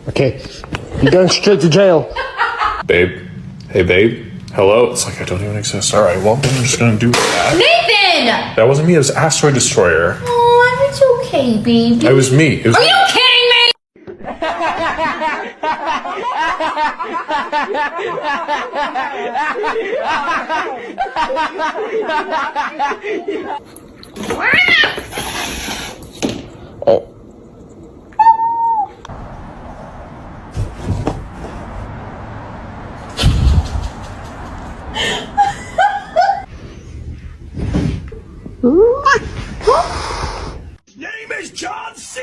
Okay, you're going straight to jail. Babe. Hey, babe. Hello? It's like I don't even exist. All right, well, I'm just gonna do that. Nathan! That wasn't me. It was Asteroid Destroyer. Oh, it's okay, baby. It was me. It was Are me. you kidding me? Oh. Name is John C.